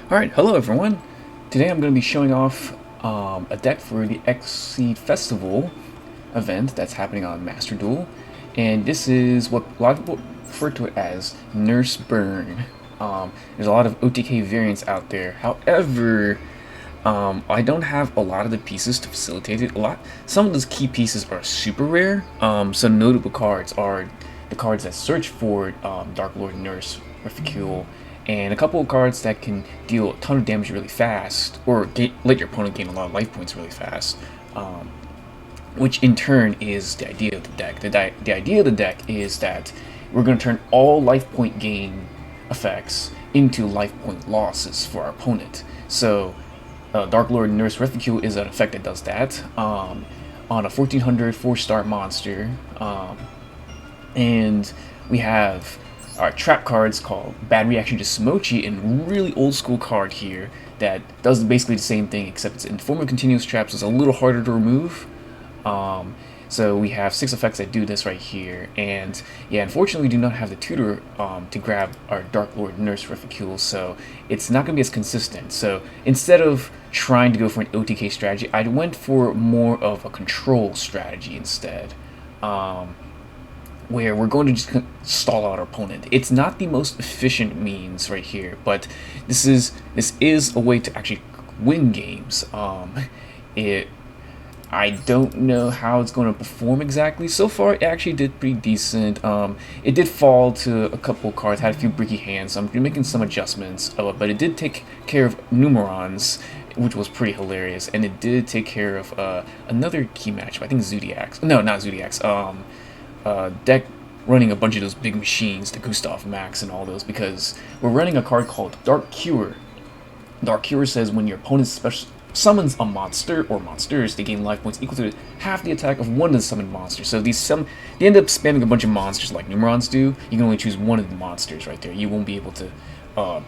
Alright, hello everyone. Today I'm going to be showing off a deck for the XYZ Festival event that's happening on Master Duel. And this is what a lot of people refer to it as Nurse Burn. There's a lot of OTK variants out there. However, I don't have a lot of the pieces to facilitate it. Some of those key pieces are super rare. Some notable cards are the cards that search for Darklord, Nurse, Reficule, and a couple of cards that can deal a ton of damage really fast, or let your opponent gain a lot of life points really fast, which in turn is the idea of the deck. The idea of the deck is that we're going to turn all life point gain effects into life point losses for our opponent. So Darklord Nurse Reficule is an effect that does that on a 1400 4-star monster, and we have our trap cards called Bad Reaction to Simochi, and a really old school card here that does basically the same thing, except it's in the form of continuous traps, so it's a little harder to remove. So we have 6 effects that do this right here, and yeah, unfortunately we do not have the tutor to grab our Darklord Nurse Reficule, so it's not going to be as consistent. So instead of trying to go for an OTK strategy, I went for more of a control strategy instead. Where we're going to just stall out our opponent. It's not the most efficient means right here, but this is a way to actually win games. I don't know how it's going to perform exactly. So far, it actually did pretty decent. It did fall to a couple of cards, had a few bricky hands, so I'm making some adjustments. But it did take care of Numerons, which was pretty hilarious, and it did take care of another key matchup. I think Zodiacs. No, not Zodiacs. Deck running a bunch of those big machines, the Gustav Maxx and all those, because we're running a card called Dark Cure. Dark Cure says when your opponent summons a monster or monsters, they gain life points equal to half the attack of one of the summoned monsters. So they end up spamming a bunch of monsters like Numerons do. You can only choose one of the monsters right there. You won't be able to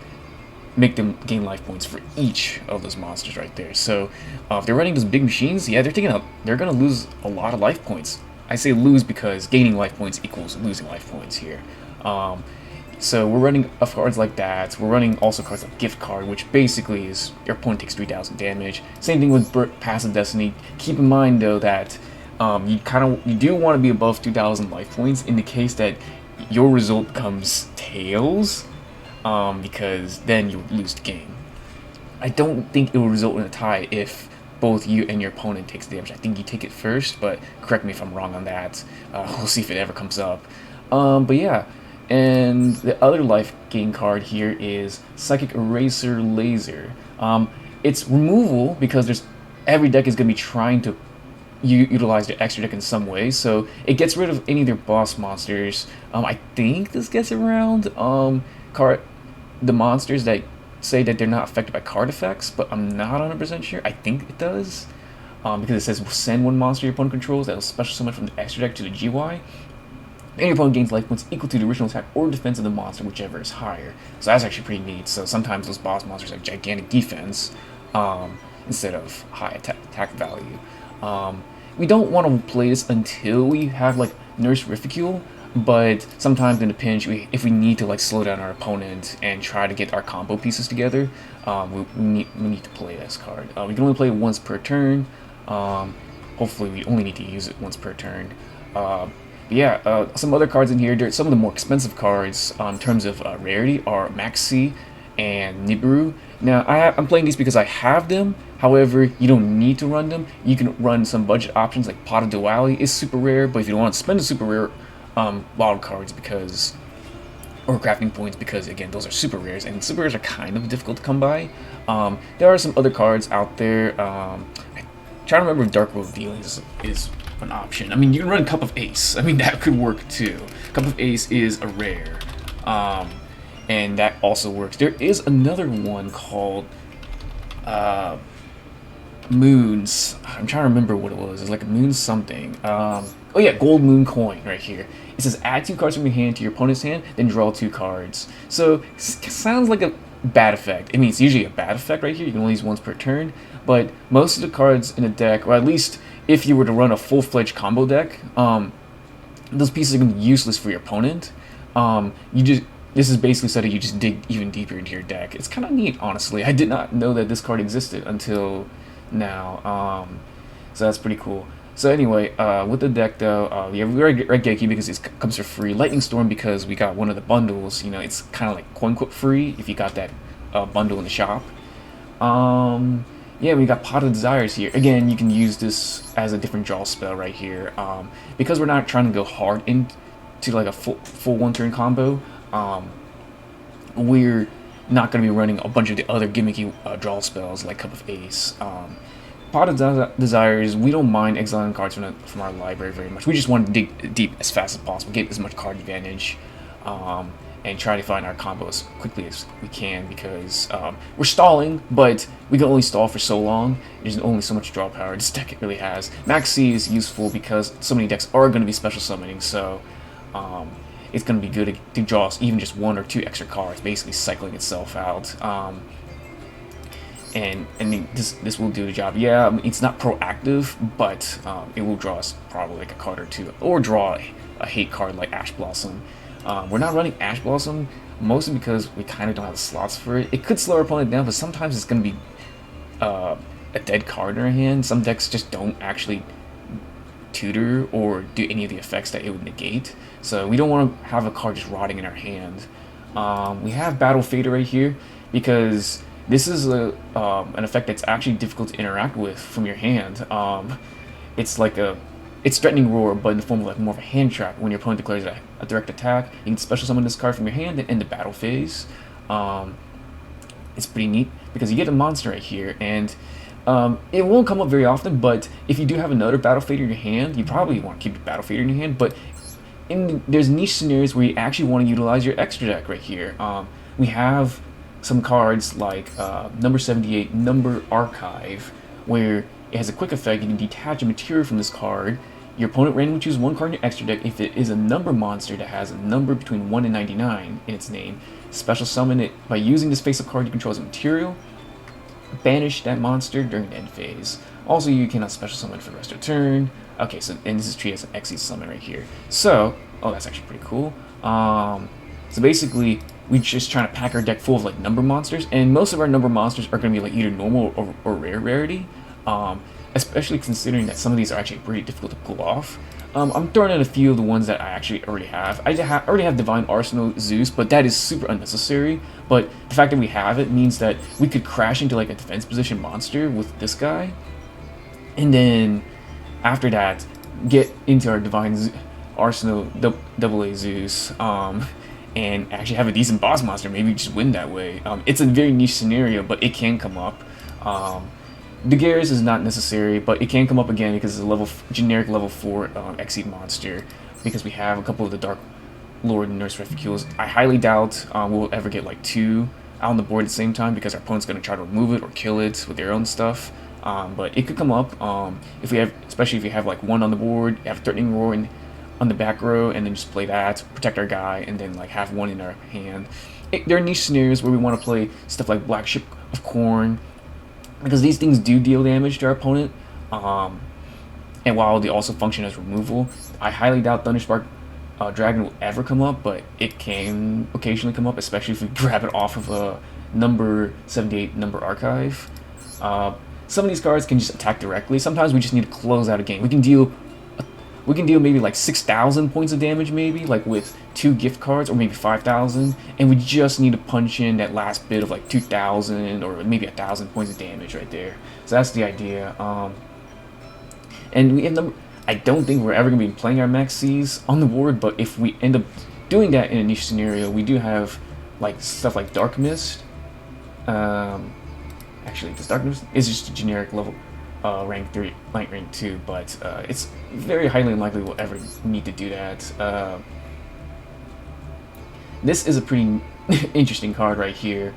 make them gain life points for each of those monsters right there. So if they're running those big machines, yeah, they're gonna lose a lot of life points. I say lose because gaining life points equals losing life points here. So we're running cards like that. We're running also cards like Gift Card, which basically is your opponent takes 3,000 damage. Same thing with Passive Destiny. Keep in mind though that you do want to be above 2,000 life points in the case that your result becomes tails, because then you lose the game. I don't think it will result in a tie if both you and your opponent takes damage. I think you take it first, but correct me if I'm wrong on that. We'll see if it ever comes up. But yeah, and the other life gain card here is Psychic Eraser Laser. It's removal because every deck is going to be trying to utilize their extra deck in some way, so it gets rid of any of their boss monsters. I think this gets around the monsters that say that they're not affected by card effects, but I'm not 100% sure. I think it does, because it says send one monster your opponent controls that will special summon from the extra deck to the GY, and your opponent gains life points equal to the original attack or defense of the monster, whichever is higher. So that's actually pretty neat. So sometimes those boss monsters have gigantic defense instead of high attack value. We don't want to play this until we have like Nurse Reficule, but sometimes in a pinch, if we need to like slow down our opponent and try to get our combo pieces together, we need to play this card. We can only play it once per turn. Hopefully we only need to use it once per turn. Some other cards in here, some of the more expensive cards in terms of rarity are Maxx C and Nibiru. Now I'm playing these because I have them. However, you don't need to run them. You can run some budget options like Pot of Duality is super rare, but if you don't want to spend a super rare wild cards or crafting points, because again those are super rares, and super rares are kind of difficult to come by. There are some other cards out there. I'm trying to remember if Dark World Dealing is an option. I mean, you can run Cup of Ace. I mean, that could work too. Cup of Ace is a rare, and that also works. There is another one called Moons. I'm trying to remember what it was. It's like a Moon something. Oh yeah, Gold Moon Coin right here. It says add 2 cards from your hand to your opponent's hand, then draw 2 cards. So sounds like a bad effect. I mean, it's usually a bad effect right here. You can only use once per turn, but most of the cards in a deck, or at least if you were to run a full-fledged combo deck, those pieces are going to be useless for your opponent. You this is basically so that you just dig even deeper into your deck. It's kind of neat, honestly. I did not know that this card existed until now. So that's pretty cool. So anyway, with the deck though, we have Reficule because it comes for free. Lightning Storm because we got one of the bundles. You know, it's kind of like quote-unquote free if you got that bundle in the shop. Yeah, we got Pot of Desires here. Again, you can use this as a different draw spell right here. Because we're not trying to go hard into like a full one-turn combo, we're not going to be running a bunch of the other gimmicky draw spells like Cup of Ace. Pot of Desires, we don't mind exiling cards from our library very much. We just want to dig deep as fast as possible, get as much card advantage, and try to find our combo as quickly as we can because we're stalling, but we can only stall for so long. There's only so much draw power this deck really has. Maxx C is useful because so many decks are going to be special summoning, so it's going to be good to draw even just 1 or 2 extra cards, basically cycling itself out. And this will do the job. Yeah, it's not proactive, but it will draw us probably like a card or 2, or draw a hate card like Ash Blossom. We're not running Ash Blossom, mostly because we kind of don't have the slots for it. It could slow our opponent down, but sometimes it's going to be a dead card in our hand. Some decks just don't actually tutor or do any of the effects that it would negate, so we don't want to have a card just rotting in our hand. We have Battle Fader right here because this is an effect that's actually difficult to interact with from your hand. It's Threatening Roar, but in the form of like more of a hand trap. When your opponent declares a direct attack, you can special summon this card from your hand and end the battle phase. It's pretty neat because you get a monster right here, and it won't come up very often, but if you do have another Battle Fader in your hand, you probably want to keep your Battle Fader in your hand, but there's niche scenarios where you actually want to utilize your extra deck right here. We have some cards like number 78, Number Archive, where it has a quick effect. You can detach a material from this card. Your opponent randomly chooses 1 card in your extra deck. If it is a number monster that has a number between 1 and 99 in its name, special summon it by using this face-up card you control as a material. Banish that monster during the end phase. Also, you cannot special summon for the rest of the turn. Okay, so and this is treated as an XYZ summon right here. So, oh, that's actually pretty cool. So basically, we're just trying to pack our deck full of like number monsters, and most of our number monsters are going to be like either normal or rare rarity. Especially considering that some of these are actually pretty difficult to pull off. I'm throwing in a few of the ones that I actually already have. I already have Divine Arsenal Zeus, but that is super unnecessary. But the fact that we have it means that we could crash into like a defense position monster with this guy, and then after that, get into our Divine Arsenal AA Zeus, and actually have a decent boss monster. Maybe just win that way. It's a very niche scenario, but it can come up. The Garrus is not necessary, but it can come up again because it's a generic level 4 Exceed monster, because we have a couple of the Darklord and Nurse Reficules. I highly doubt we'll ever get like 2 out on the board at the same time because our opponent's going to try to remove it or kill it with their own stuff. But it could come up if we have, especially if you have like 1 on the board, you have Threatening Roar on the back row, and then just play that, protect our guy, and then like have 1 in our hand. There are niche scenarios where we want to play stuff like Black Ship of Corn, because these things do deal damage to our opponent, and while they also function as removal, I highly doubt Thunderspark Dragon will ever come up, but it can occasionally come up, especially if we grab it off of a number 78 Number Archive. Some of these cards can just attack directly. Sometimes we just need to close out a game. We can deal maybe like 6,000 points of damage, maybe like with 2 gift cards, or maybe 5,000, and we just need to punch in that last bit of like 2,000 or maybe 1,000 points of damage right there. So that's the idea. And we end up, I don't think we're ever going to be playing our Maxx Cs on the board, but if we end up doing that in a niche scenario, we do have like stuff like Dark Mist. Actually, this Dark Mist is just a generic level rank 3, light rank 2, but it's very highly unlikely we'll ever need to do that. This is a pretty interesting card right here.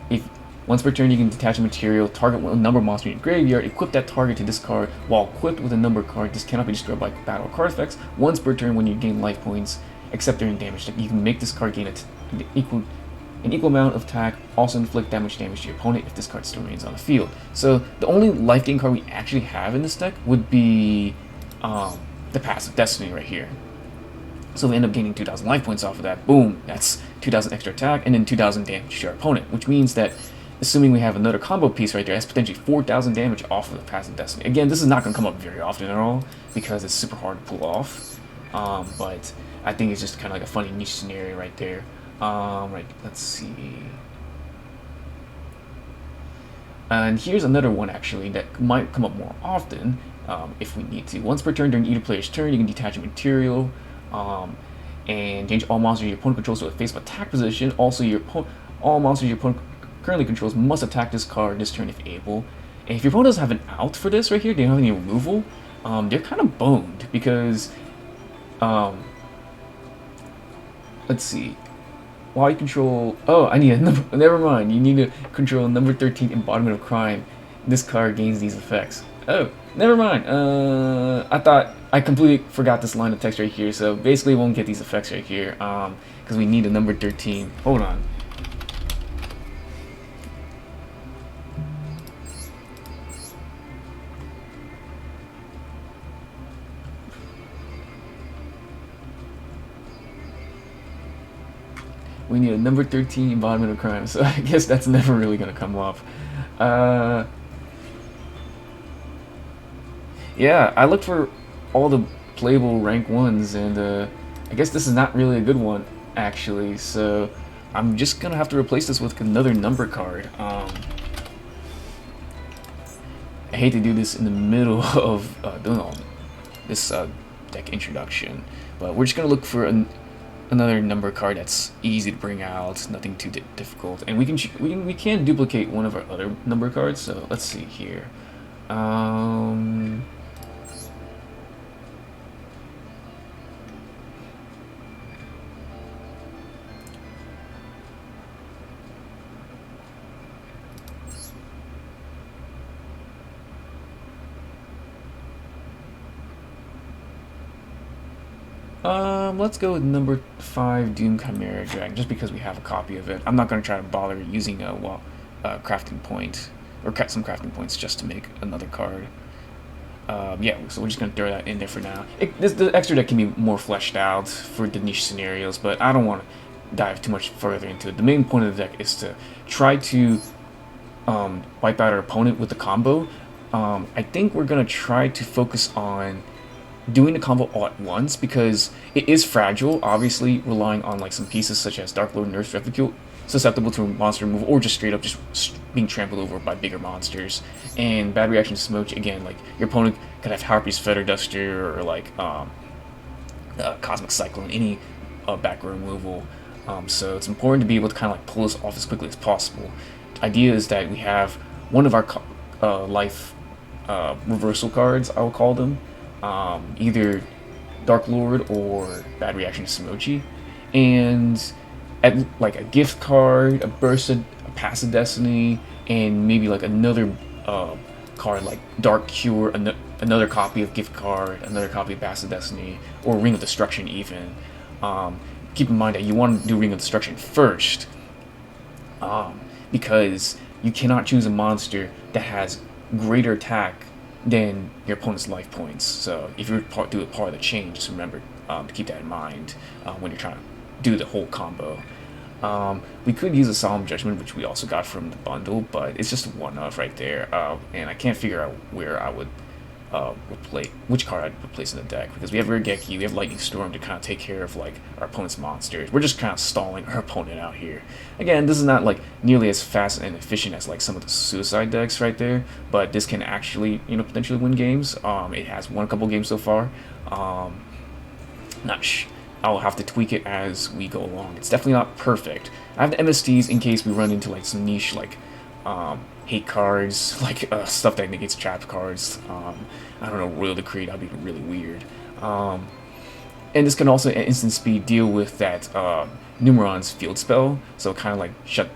If once per turn you can detach a material, target a number monster in your graveyard, equip that target to this card. While equipped with a number card, this cannot be destroyed by battle card effects. Once per turn when you gain life points, except during damage, you can make this card gain an equal amount of attack, also inflict damage to your opponent if this card still remains on the field. So the only life gain card we actually have in this deck would be the Passive Destiny right here. So we end up gaining 2,000 life points off of that. Boom, that's 2,000 extra attack, and then 2,000 damage to our opponent, which means that, assuming we have another combo piece right there, that's potentially 4,000 damage off of the Passive Destiny. Again, this is not going to come up very often at all, because it's super hard to pull off, but I think it's just kind of like a funny niche scenario right there. Right, let's see. And here's another one, actually, that might come up more often, if we need to. Once per turn during either player's turn, you can detach a material, and change all monsters your opponent controls to a face-up attack position. Also, all monsters your opponent currently controls must attack this card this turn if able. And if your opponent doesn't have an out for this right here, they don't have any removal, they're kind of boned, because, let's see. While you control... Oh, I need a number... Never mind. You need to control number 13, Embodiment of Crime. This card gains these effects. Oh, never mind. I thought... I completely forgot this line of text right here, so basically we won't get these effects right here, because we need a number 13. Hold on. We need a number 13 Embodiment of Crime, so I guess that's never really going to come up. Yeah, I looked for all the playable rank 1s, and I guess this is not really a good one, actually, so I'm just going to have to replace this with another number card. I hate to do this in the middle of doing all this deck introduction, but we're just going to look for another number card that's easy to bring out, nothing too difficult, and we can duplicate one of our other number cards. So let's see here. Let's go with number 5, Doom Chimera Dragon, just because we have a copy of it. I'm not going to try to bother using a crafting point, or some crafting points just to make another card. Yeah, so we're just going to throw that in there for now. The extra deck can be more fleshed out for the niche scenarios, but I don't want to dive too much further into it. The main point of the deck is to try to wipe out our opponent with the combo. I think we're going to try to focus on doing the combo all at once, because it is fragile, obviously relying on like some pieces such as Darklord, Nerf's Reficule, susceptible to monster removal, or just straight up just being trampled over by bigger monsters. And bad reaction to Simochi, again, like your opponent could have Harpy's Feather Duster, or like Cosmic Cyclone, any back row removal. So it's important to be able to kind of like pull this off as quickly as possible. The idea is that we have one of our life reversal cards, I will call them, either Darklord or Bad Reaction to Simochi, and at like a gift card, a burst, a Passive Destiny, and maybe like another card like Dark Cure, another copy of gift card, another copy of Passive Destiny, or Ring of Destruction even. Keep in mind that you want to do Ring of Destruction first, because you cannot choose a monster that has greater attack than your opponent's life points. So if you're do a part of the chain, just remember to keep that in mind when you're trying to do the whole combo. We could use a Solemn Judgment, which we also got from the bundle, but it's just a one-off right there, and I can't figure out where I would replace, which card I'd replace in the deck, because we have Regeki, we have Lightning Storm to kind of take care of like our opponent's monsters. We're just kind of stalling our opponent out here. Again, this is not like nearly as fast and efficient as like some of the suicide decks right there, but this can actually, you know, potentially win games. It has won a couple games so far. I'll have to tweak it as we go along. It's definitely not perfect. I have the MSTs in case we run into like some niche like hate cards, like stuff that negates trap cards. I don't know, Royal Decree, that'd be really weird. And this can also at instant speed deal with that Numeron's field spell, so it kind of like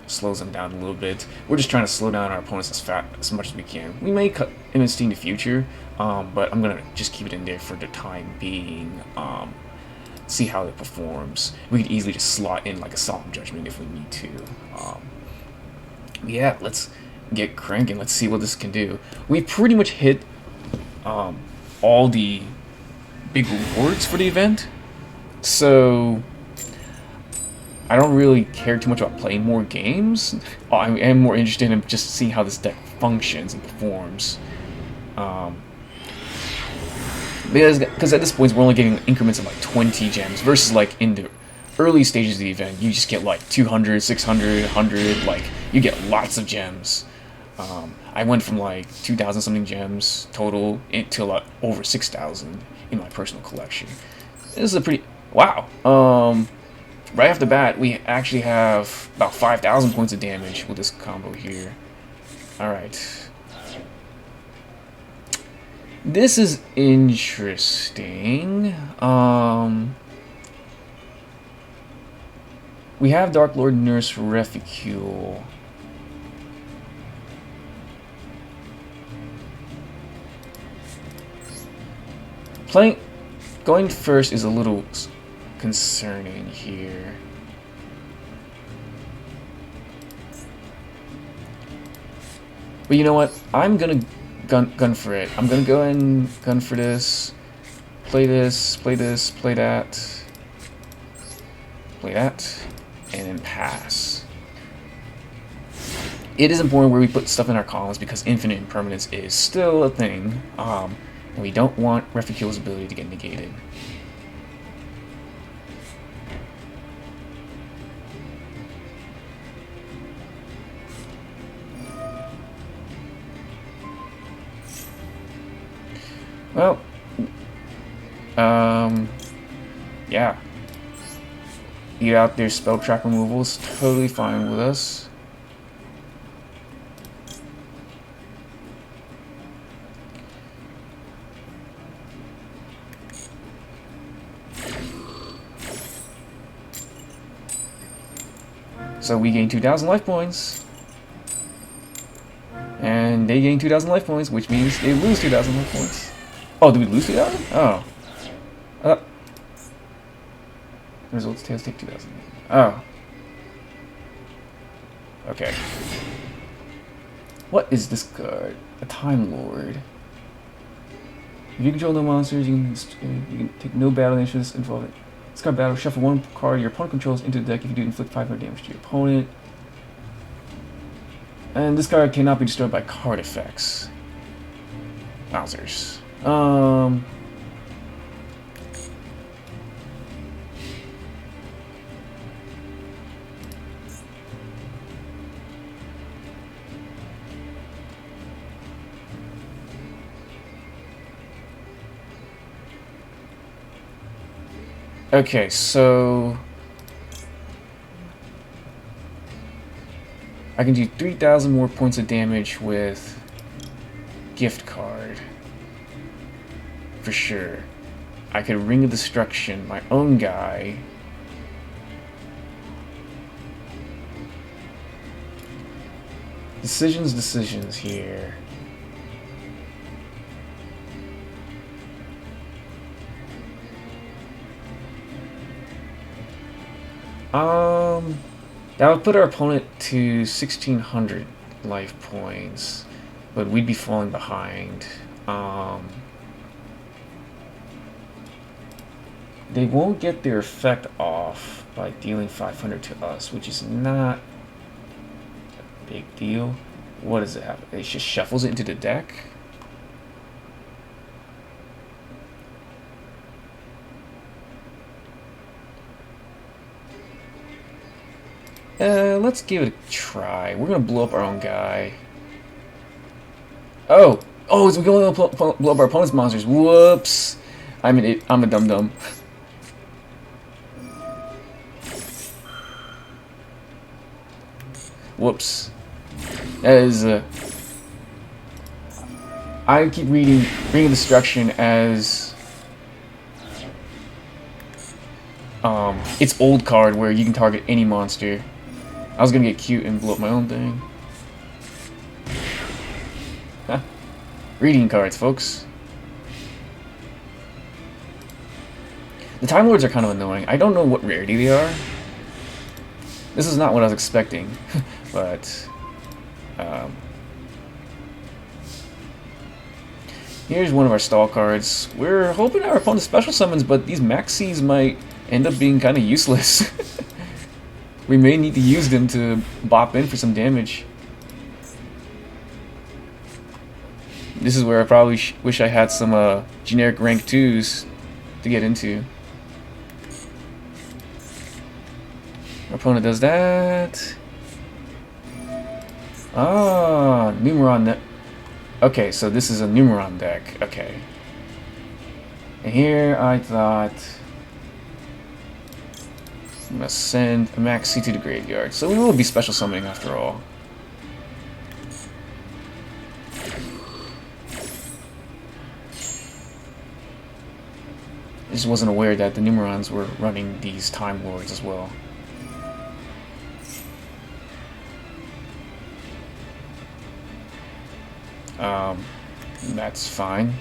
slows them down a little bit. We're just trying to slow down our opponents as much as we can. We may cut MST in the future, but I'm gonna just keep it in there for the time being. See how it performs. We could easily just slot in like a Solemn Judgment if we need to. Yeah, let's get cranking. Let's see what this can do. We pretty much hit all the big rewards for the event. So I don't really care too much about playing more games. I am more interested in just seeing how this deck functions and performs. Because at this point we're only getting increments of like 20 gems versus like in the early stages of the event you just get like 200, 600, 100, like you get lots of gems. I went from like 2,000 something gems total to like over 6,000 in my personal collection. This is a pretty wow. Right off the bat we actually have about 5,000 points of damage with this combo here. All right. This is interesting. We have Darklord Nurse Reficule. Going first is a little concerning here. But you know what? I'm gonna gun for it. I'm gonna go and gun for this. Play this, play this, play that. Play that. And then pass. It is important where we put stuff in our columns because infinite impermanence is still a thing. And we don't want Reficule's ability to get negated. Well, yeah. Eat out their spell track removal is totally fine with us. So we gain 2,000 life points. And they gain 2,000 life points, which means they lose 2,000 life points. Oh, did we lose 2,000? Oh. Results tails take 2,000. Oh. Okay. What is this card? A Time Lord. If you control no monsters, you can take no battle initiatives involved. This card battle, shuffle one card your opponent controls into the deck. If you do, inflict 500 damage to your opponent. And this card cannot be destroyed by card effects. Wowzers. Okay, so I can do 3,000 more points of damage with gift card. For sure. I could Ring of Destruction, my own guy. Decisions here. That would put our opponent to 1,600 life points, but we'd be falling behind. They won't get their effect off by dealing 500 to us, which is not a big deal. What does it have? It just shuffles it into the deck. Let's give it a try. We're gonna blow up our own guy. Oh, so we're gonna blow up our opponent's monsters. Whoops! I'm a dum-dum. Whoops. That is I keep reading Ring of Destruction as it's old card where you can target any monster. I was gonna get cute and blow up my own thing. Huh. Reading cards, folks. The Time Lords are kind of annoying. I don't know what rarity they are. This is not what I was expecting, but here's one of our stall cards. We're hoping our opponent special summons, but these Maxx Cs might end up being kind of useless. We may need to use them to bop in for some damage. This is where I probably wish I had some generic rank 2s to get into. Our opponent does that. Ah, Numeron. Okay, so this is a Numeron deck. Okay. And here I thought I'm gonna send a Maxx C to the graveyard. So we will be special summoning after all. I just wasn't aware that the Numerons were running these Time Lords as well. That's fine.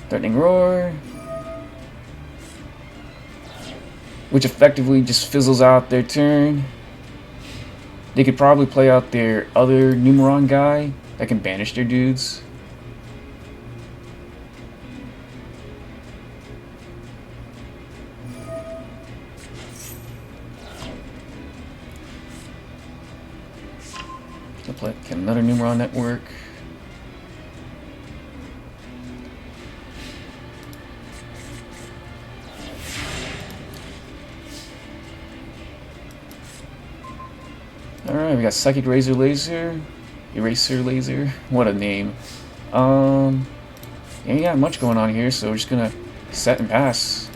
Threatening Roar, which effectively just fizzles out their turn. They could probably play out their other Numeron guy that can banish their dudes. They'll play another Numeron network. Alright, we got Psychic Eraser Laser, what a name. Ain't got much going on here, so we're just gonna set and pass.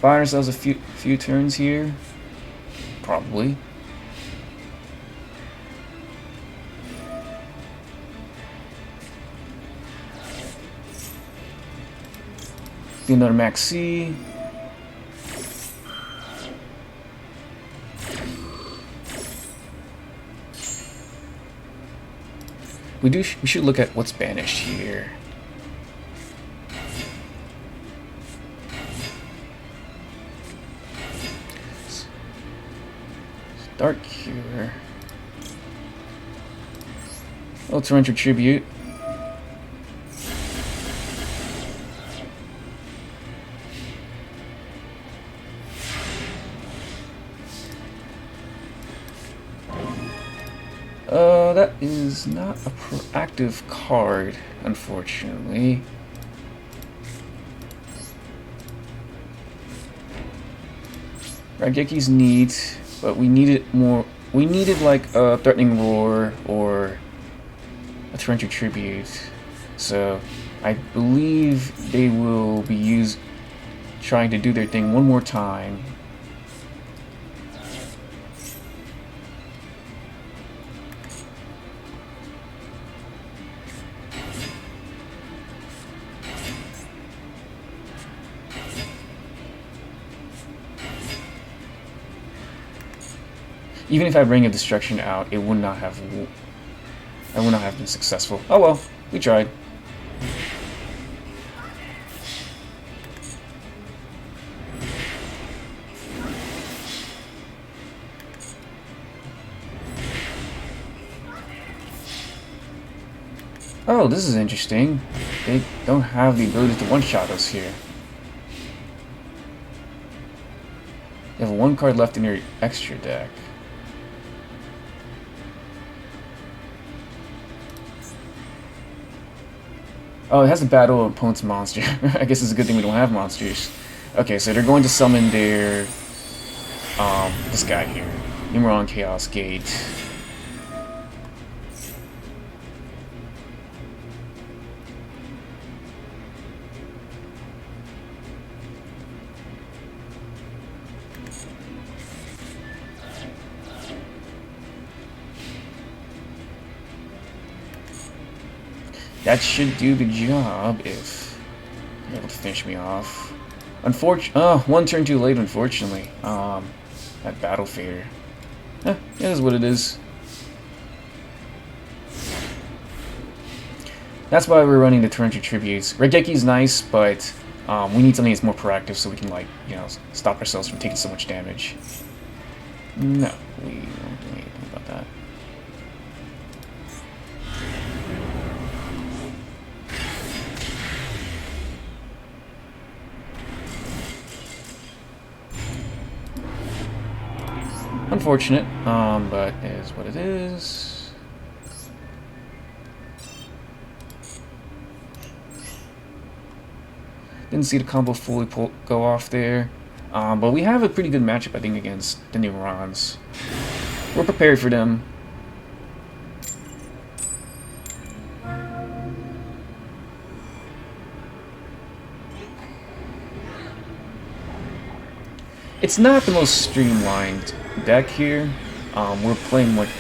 Buy ourselves a few turns here, probably. Do another Maxx C. We should look at what's banished here. Dark Cure. Oh, Torrential Tribute. That is not a proactive card, unfortunately. Raigeki's neat, but we needed more. We needed like a Threatening Roar or a Torrential Tribute. So I believe they will be trying to do their thing one more time. Even if I bring a Destruction out, it would not have. I would not have been successful. Oh well, we tried. Oh, this is interesting. They don't have the ability to one-shot us here. You have one card left in your extra deck. Oh, it has to battle an opponent's monster. I guess it's a good thing we don't have monsters. Okay, so they're going to summon their this guy here, Numeron Chaos Gate. That should do the job if you're able to finish me off. One turn too late, unfortunately. That battle fader. It is what it is. That's why we're running the torrential tributes. Regeki's nice, but we need something that's more proactive so we can, like, you know, stop ourselves from taking so much damage. No, we won't do anything about that. Unfortunate, but it is what it is. Didn't see the combo fully go off there. But we have a pretty good matchup, I think, against the Numerons. We're prepared for them. It's not the most streamlined deck here. We're playing like...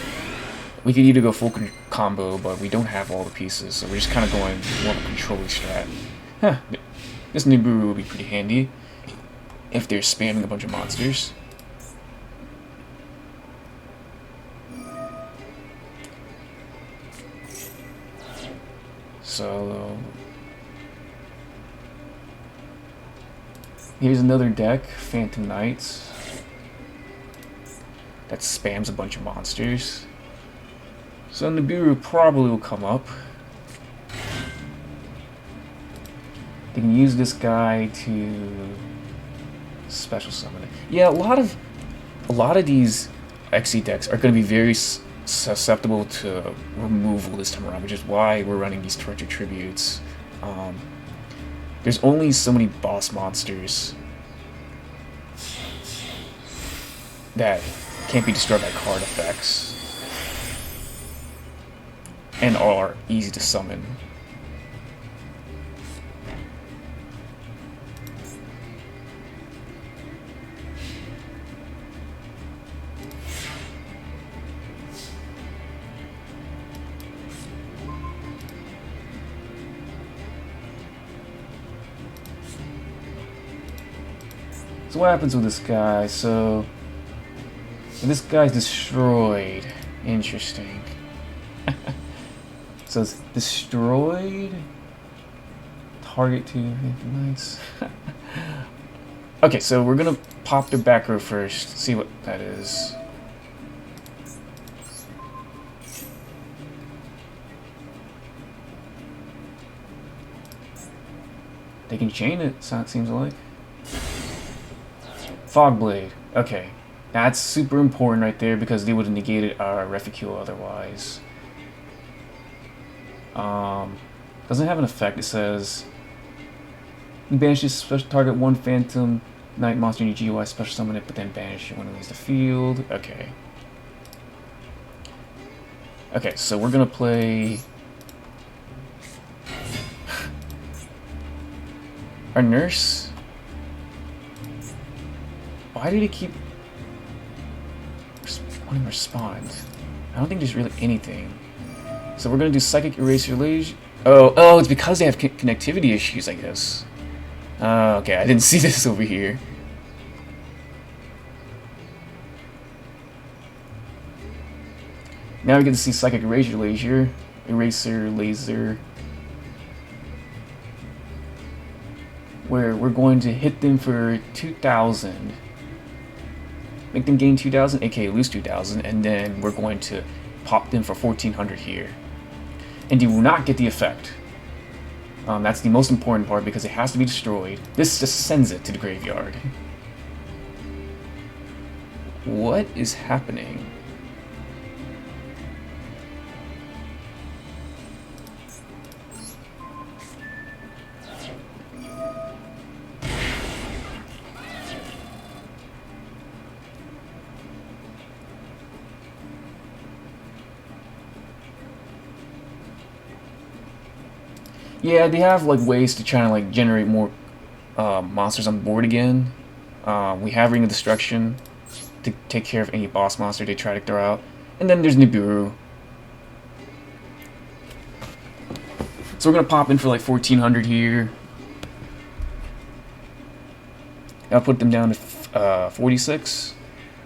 We could either go full combo, but we don't have all the pieces, so we're just kind of going more of a control strat. Huh. This Nibiru will be pretty handy if they're spamming a bunch of monsters. So... Here's another deck, Phantom Knights, that spams a bunch of monsters. So Nibiru probably will come up. They can use this guy to special summon it. Yeah, a lot of these XC decks are going to be very susceptible to removal this time around, which is why we're running these torrential tributes. There's only so many boss monsters that can't be destroyed by card effects and are easy to summon. So what happens with this guy? So this guy's destroyed. Interesting. So it's destroyed. Target to Knights. Okay, so we're gonna pop the back row first. See what that is. They can chain it. So it seems like. Fogblade. Okay. That's super important right there because they would have negated our Reficule otherwise. Doesn't have an effect. It says you banish this special target one Phantom Knight monster in your GUI, special summon it, but then banish it when it leaves the field. Okay. Okay, so we're gonna play our nurse. Why did he keep wanting to respond? I don't think there's really anything. So we're gonna do Psychic Eraser Laser. Oh, it's because they have connectivity issues, I guess. Okay, I didn't see this over here. Now we get to see Psychic Eraser Laser, where we're going to hit them for 2,000. Make them gain 2,000, aka lose 2,000, and then we're going to pop them for 1,400 here. And you will not get the effect. That's the most important part because it has to be destroyed. This just sends it to the graveyard. What is happening? Yeah, they have like ways to try to like generate more monsters on board again. We have Ring of Destruction to take care of any boss monster they try to throw out. And then there's Nibiru. So we're gonna pop in for like 1,400 here. I'll put them down to 46.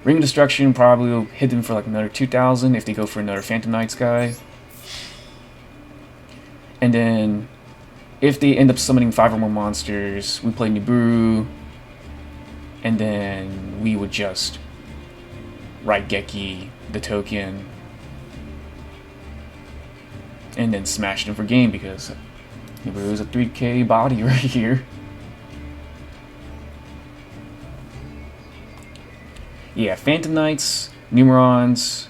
Ring of Destruction probably will hit them for like another 2,000 if they go for another Phantom Knights guy. And then, if they end up summoning 5 or more monsters, we play Nibiru. And then we would just Raigeki the token. And then smash them for game because Nibiru is a 3k body right here. Yeah, Phantom Knights, Numerons,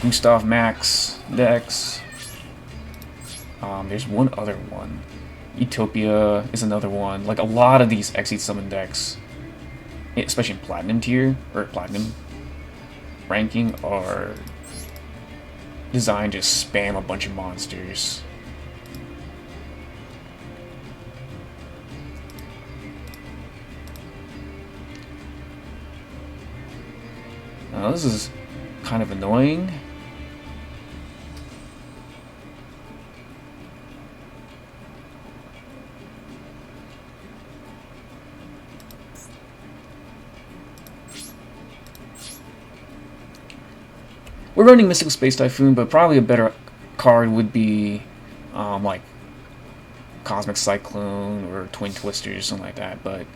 Gustav Maxx decks. There's one other one. Utopia is another one. Like a lot of these XYZ summon decks, especially in Platinum tier, or Platinum ranking, are designed to spam a bunch of monsters. Now this is kind of annoying. We're running Mystical Space Typhoon, but probably a better card would be like Cosmic Cyclone or Twin Twisters, something like that. But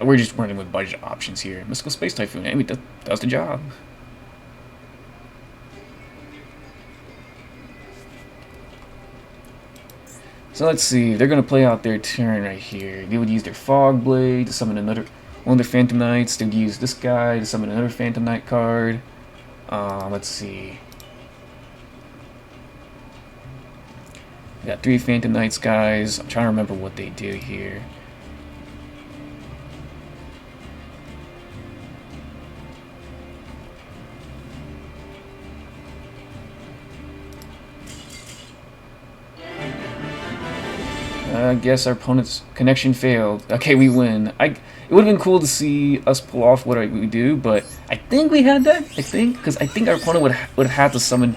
we're just running with budget options here. Mystical Space Typhoon, I mean, that does the job. So let's see, they're going to play out their turn right here. They would use their Fog Blade to summon one of their Phantom Knights. They would use this guy to summon another Phantom Knight card. Let's see. We got 3 Phantom Knights guys. I'm trying to remember what they do here. I guess our opponent's connection failed. Okay, we win. It would have been cool to see us pull off what we do, but I think we had that. Because I think our opponent would have had to summon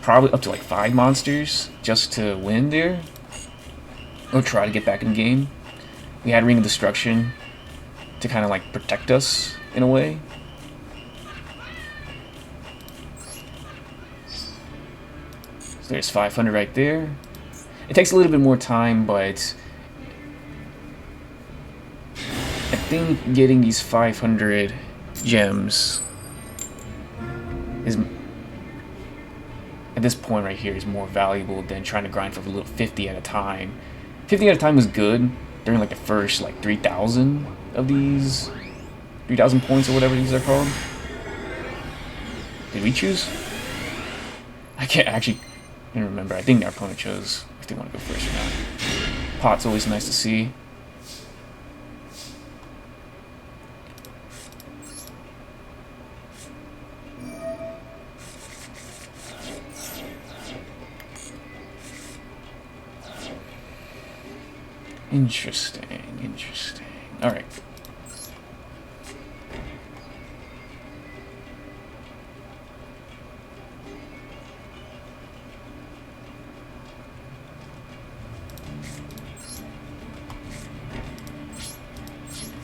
probably up to like 5 monsters just to win there, or try to get back in the game. We had Ring of Destruction to kind of like protect us in a way. So there's 500 right there. It takes a little bit more time, but I think getting these 500 gems is, at this point right here, is more valuable than trying to grind for a little 50 at a time. 50 at a time was good during like the first like 3,000 of these, 3,000 points or whatever these are called. Did we choose? I can't actually remember. I think our opponent chose if they want to go first or not. Pot's always nice to see. Interesting, interesting. Alright.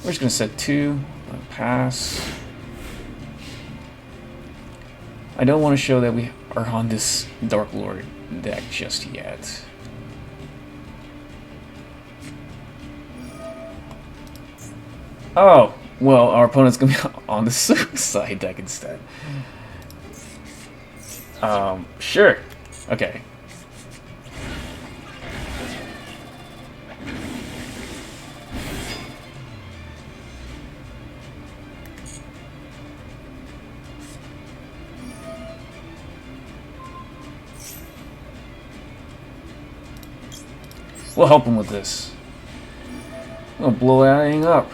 We're just going to set 2, pass. I don't want to show that we are on this Darklord deck just yet. Oh, well, our opponent's going to be on the Suicide deck instead. Sure. Okay. We'll help him with this. We'll blow that thing up.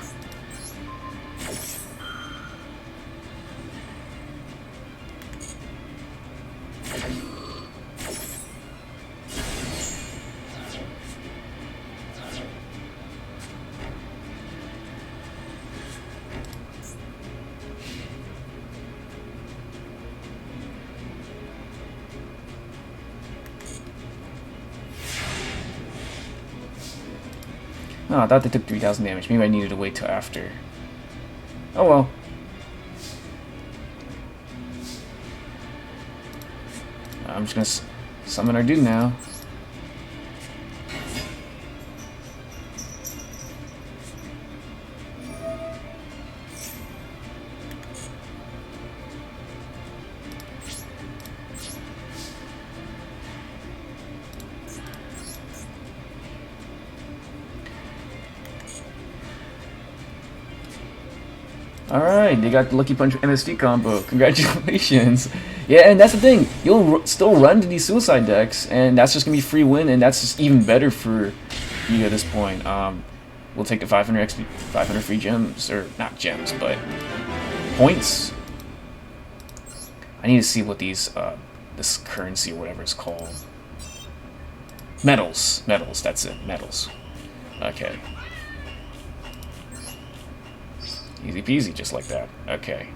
Oh, I thought they took 3,000 damage. Maybe I needed to wait till after. Oh well. I'm just gonna summon our dude now. Alright, they got the Lucky Punch MST combo. Congratulations. Yeah, and that's the thing. You'll still run to these suicide decks, and that's just going to be free win, and that's just even better for you at this point. We'll take the 500 XP, 500 free gems, or not gems, but points. I need to see what these, this currency or whatever it's called. Metals. Metals, that's it. Metals. Okay. Easy peasy, just like that. Okay.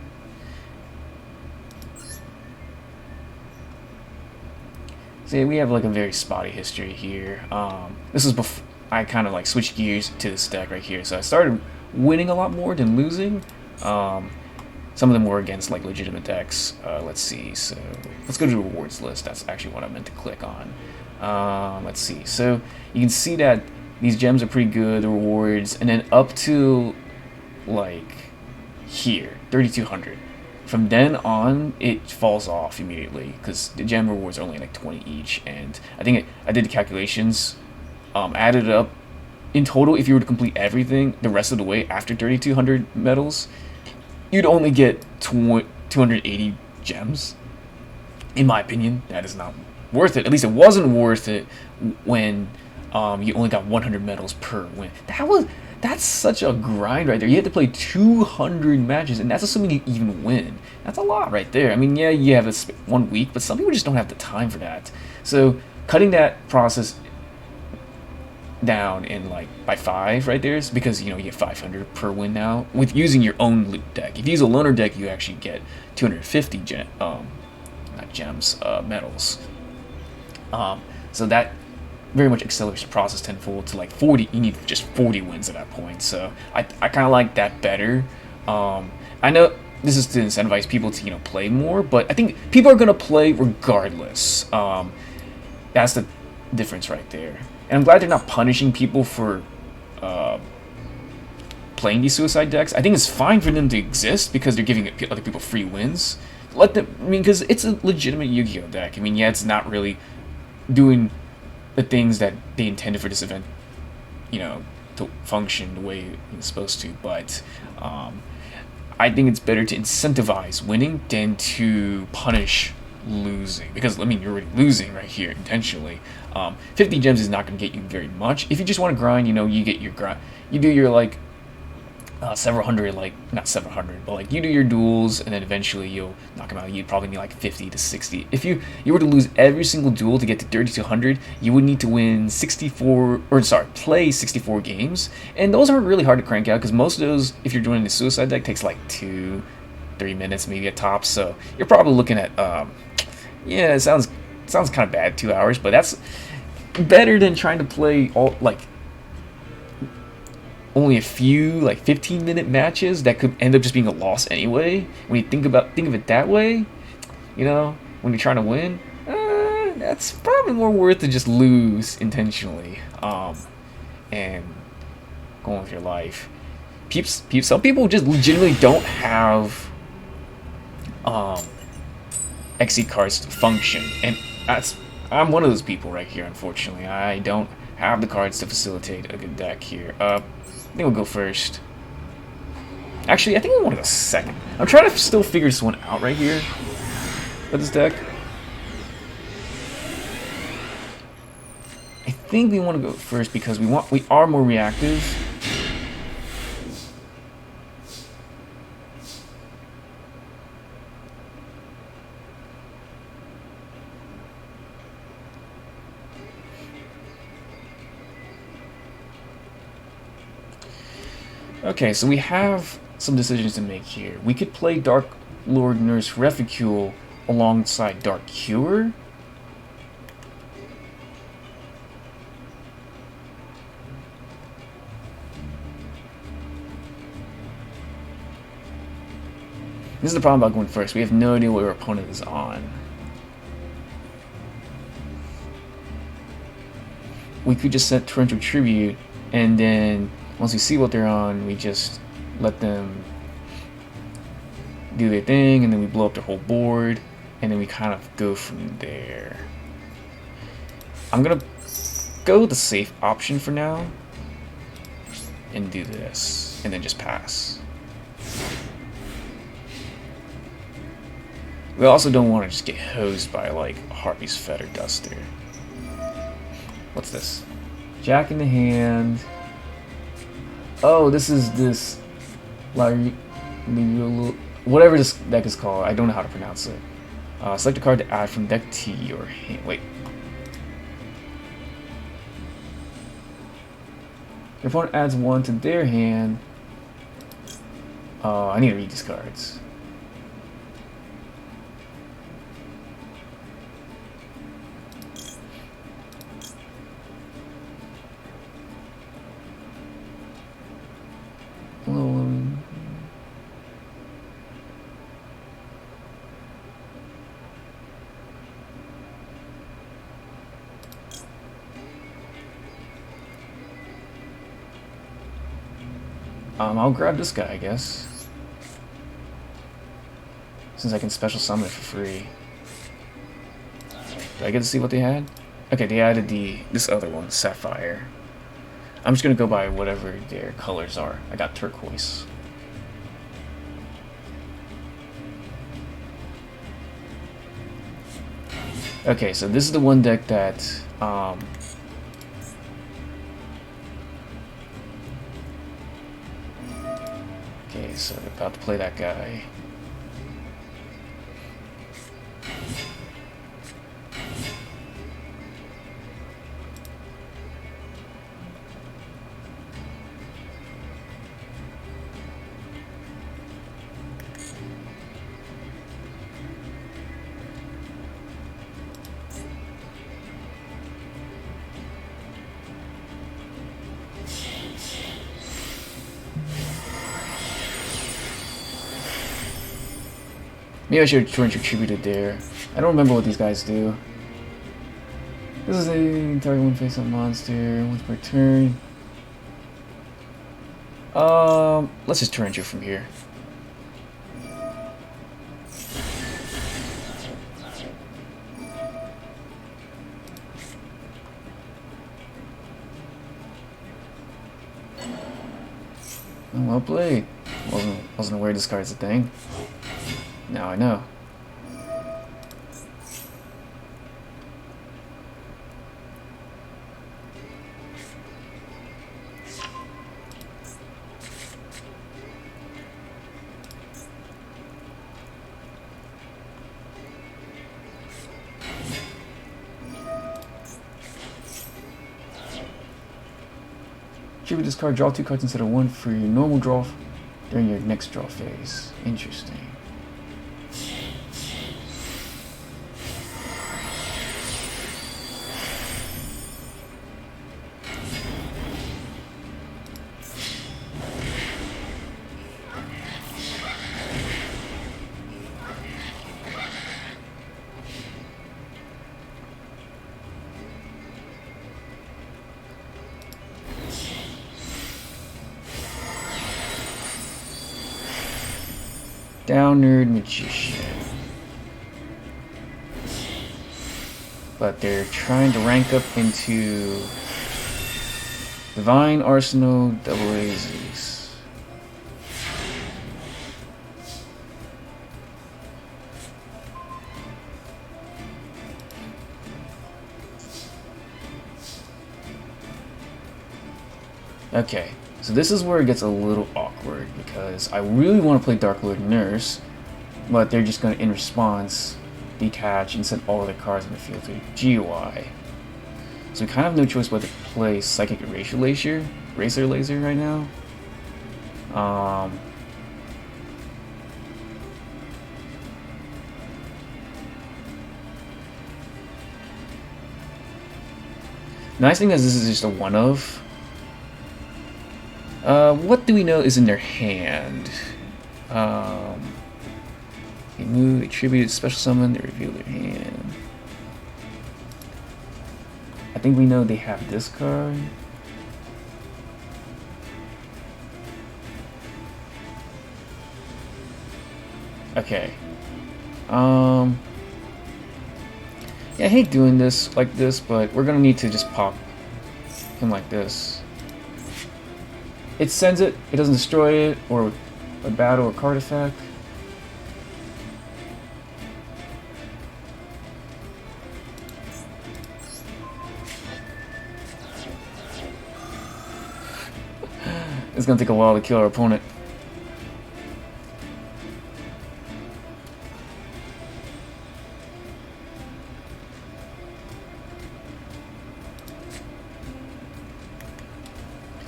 See, we have like a very spotty history here. This is before I kind of like switched gears to this deck right here. So I started winning a lot more than losing. Some of them were against like legitimate decks. Let's see. So let's go to the rewards list. That's actually what I meant to click on. Let's see. So you can see that these gems are pretty good, the rewards, and then up to like here, 3,200. From then on, it falls off immediately because the gem rewards are only like 20 each, and I think I did the calculations, added up in total. If you were to complete everything the rest of the way after 3,200 medals, you'd only get 280 gems. In my opinion, that is not worth it. At least it wasn't worth it when you only got 100 medals per win. That's such a grind right there. You had to play 200 matches, and that's assuming you even win. That's a lot right there. I mean, yeah, you have this 1 week, but some people just don't have the time for that. So cutting that process down in like by 5 right there is because, you know, you get 500 per win now with using your own loot deck. If you use a loner deck, you actually get 250 medals. So that very much accelerates the process tenfold to like 40. You need just 40 wins at that point. So I kind of like that better. I know this is to incentivize people to, you know, play more, but I think people are gonna play regardless. That's the difference right there. And I'm glad they're not punishing people for playing these suicide decks. I think it's fine for them to exist because they're giving other people free wins. Let them. I mean, because it's a legitimate Yu-Gi-Oh deck. I mean, yeah, it's not really doing the things that they intended for this event, you know, to function the way it's supposed to, but I think it's better to incentivize winning than to punish losing, because I mean, you're already losing right here intentionally. 50 gems is not going to get you very much. If you just want to grind, you know, you get your grind, you do your like several hundred, like not 700, but like you do your duels, and then eventually you'll knock them out. You'd probably need like 50 to 60. If you were to lose every single duel to get to 3,200, you would need to win 64, or sorry, play 64 games, and those aren't really hard to crank out because most of those, if you're doing the suicide deck, takes like 2-3 minutes maybe at tops. So you're probably looking at yeah, it sounds kind of bad, 2 hours, but that's better than trying to play all like only a few like 15-minute matches that could end up just being a loss anyway. When you think of it that way, you know, when you're trying to win, that's probably more worth to just lose intentionally and going with your life. Some people just legitimately don't have XC cards to function, and I'm one of those people right here. Unfortunately, I don't have the cards to facilitate a good deck here. I think we'll go first. Actually, I think we want to go second. I'm trying to still figure this one out right here with this deck. I think we want to go first because we are more reactive. Okay, so we have some decisions to make here. We could play Darklord Nurse Reficule alongside Dark Cure. This is the problem about going first. We have no idea what our opponent is on. We could just set Torrential Tribute, and then once we see what they're on, we just let them do their thing, and then we blow up their whole board, and then we kind of go from there. I'm gonna go with the safe option for now and do this, and then just pass. We also don't want to just get hosed by like Harpy's Feather Duster. What's this? Jack in the hand. Oh, this is this like whatever this deck is called. I don't know how to pronounce it. Select a card to add from deck to your hand. Wait. Your opponent adds one to their hand. I need to read these cards. I'll grab this guy, I guess. Since I can special summon it for free. Do I get to see what they had? Okay, they added this other one, Sapphire. I'm just gonna go by whatever their colors are. I got turquoise. Okay, so this is the one deck that okay, so they're about to play that guy. Maybe I should have torrential tributed there. I don't remember what these guys do. This is a target one face-up monster, once per turn. Let's just torrential from here. Oh, well played. Wasn't aware this card's a thing. Now I know. Tribute this card, draw 2 cards instead of 1 for your normal draw during your next draw phase. Interesting. Down Nerd Magician. But they're trying to rank up into Divine Arsenal Double AZs. Okay. So this is where it gets a little awkward, because I really want to play Darklord Nurse, but they're just going to, in response, detach and send all of their cards in the field to GUI. So we kind of have no choice but to play Psychic Eraser Laser right now. Nice thing is this is just a one-of. What do we know is in their hand? They move, they tribute, special summon, they reveal their hand. I think we know they have this card. Okay. Yeah, I hate doing this like this, but we're gonna need to just pop him like this. It sends it, it doesn't destroy it, or a battle or card effect. It's gonna take a while to kill our opponent.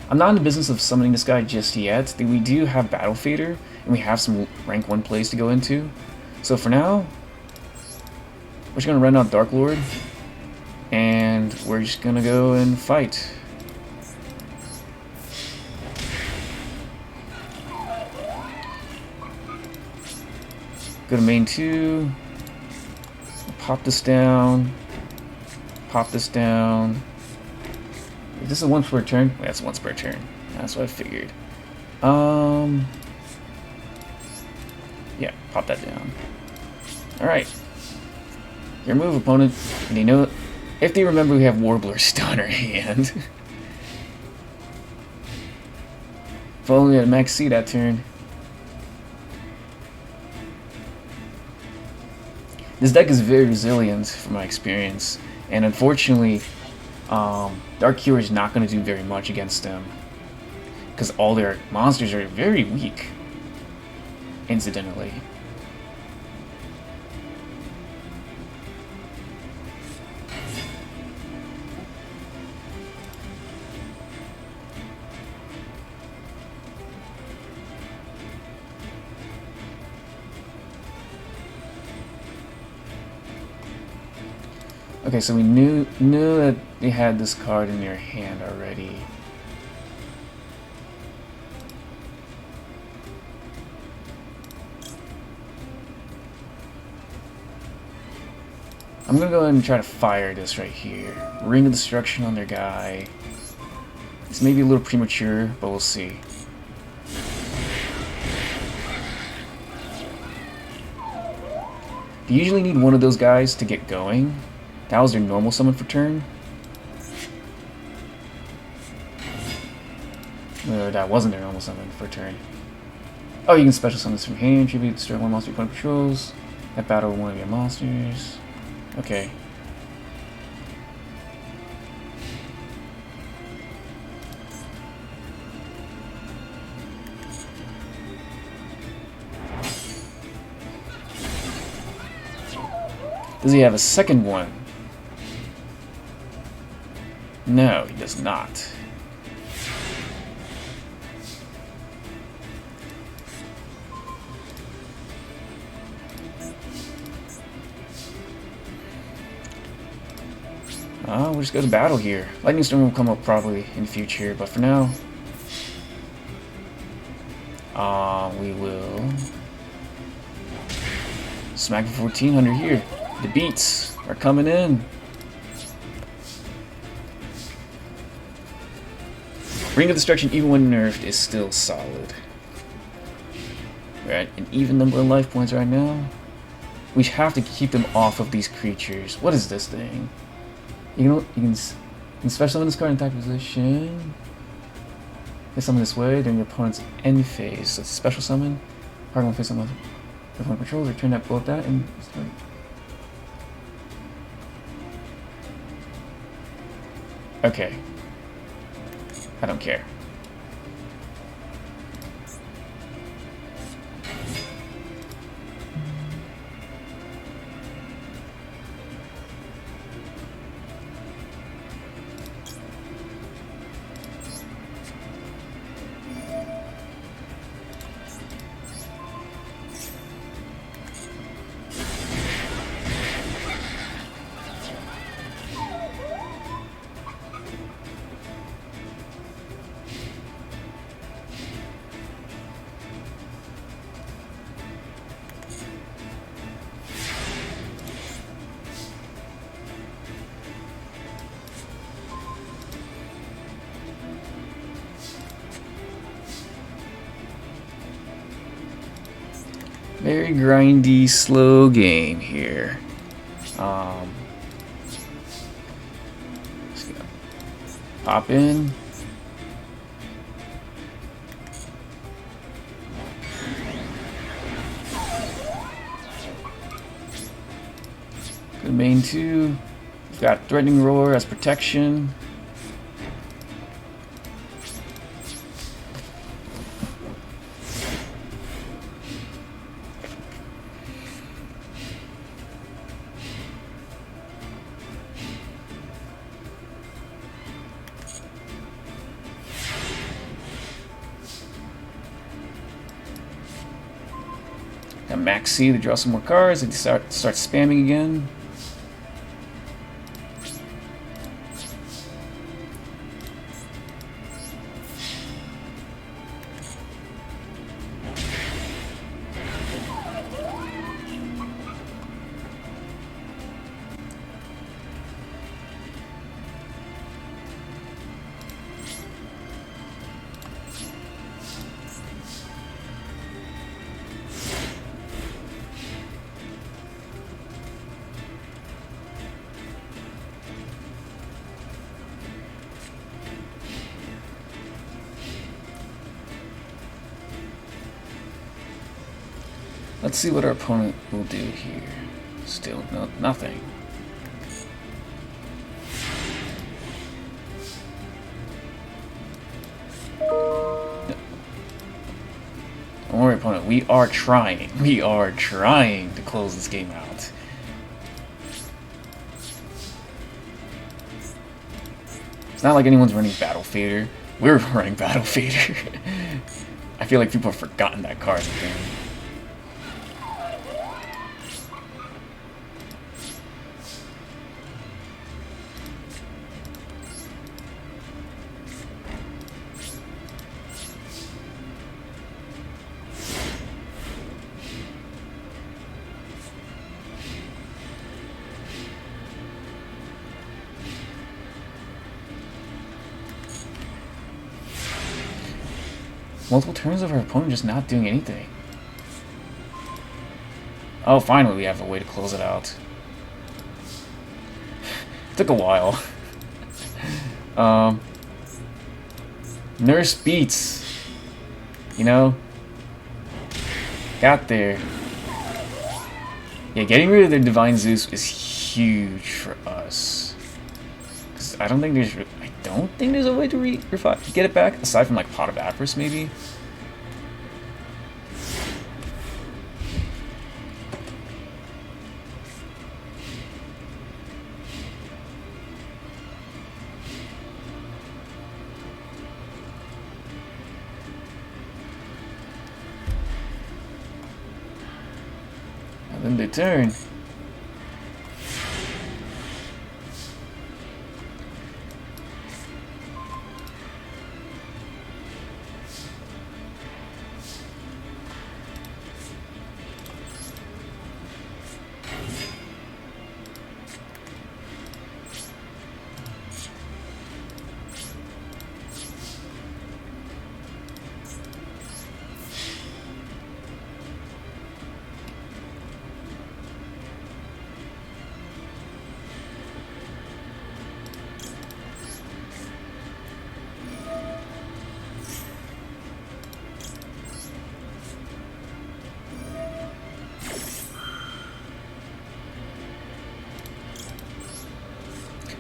I'm not in the business of summoning this guy just yet. We do have Battle Fader, and we have some rank 1 plays to go into. So for now, we're just gonna run out Darklord, and we're just gonna go and fight. Go to main 2, pop this down, pop this down. Is this a once per turn? Yeah, it's once per turn. That's what I figured. Yeah, pop that down. Alright. Your move, opponent. And you know, if they remember, we have Warbler still in our hand. If only we had Maxx C that turn. This deck is very resilient from my experience, and unfortunately, Dark Cure is not going to do very much against them, because all their monsters are very weak, incidentally. Okay, so we knew that they had this card in their hand already. I'm gonna go ahead and try to fire this right here. Ring of Destruction on their guy. It's maybe a little premature, but we'll see. They usually need one of those guys to get going. That was their normal summon for turn. No, that wasn't their normal summon for turn. Oh, you can special summon this from hand, tribute, destroy one monster your opponent controls. At battle with one of your monsters. Okay. Does he have a second one? No, he does not. We'll just go to battle here. Lightning Storm will come up probably in the future, but for now, we will smack for 1400 here. The beats are coming in. Ring of Destruction, even when nerfed, is still solid. We're at an even number of life points right now. We have to keep them off of these creatures. What is this thing? You can special summon this card in attack position. Hit summon this way during your opponent's end phase. So it's a special summon. Hard one face on opponent control. Return that, blow up that, and start. Okay. I don't care. very grindy, slow game here. Just gonna pop in. Good main 2. We've got Threatening Roar as protection. Got Maxx C to draw some more cards and start spamming again. Let's see what our opponent will do here. Still nothing. Don't worry, opponent. We are trying. We are trying to close this game out. It's not like anyone's running Battle Fader. We're running Battle Fader. I feel like people have forgotten that card again. Multiple turns of our opponent just not doing anything. Oh, finally we have a way to close it out. It took a while. Nurse beats. You know? Got there. Yeah, getting rid of their Divine Zeus is huge for us. 'Cause I don't think there's a way to get it back, aside from like Pot of Avarice, maybe. And then they turn.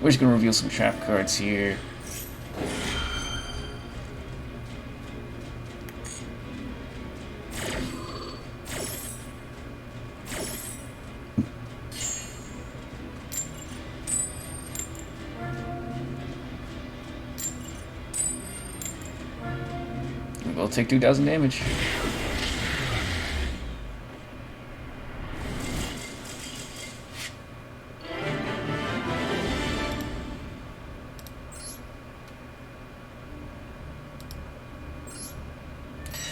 We're just gonna reveal some trap cards here. We'll take 2,000 damage.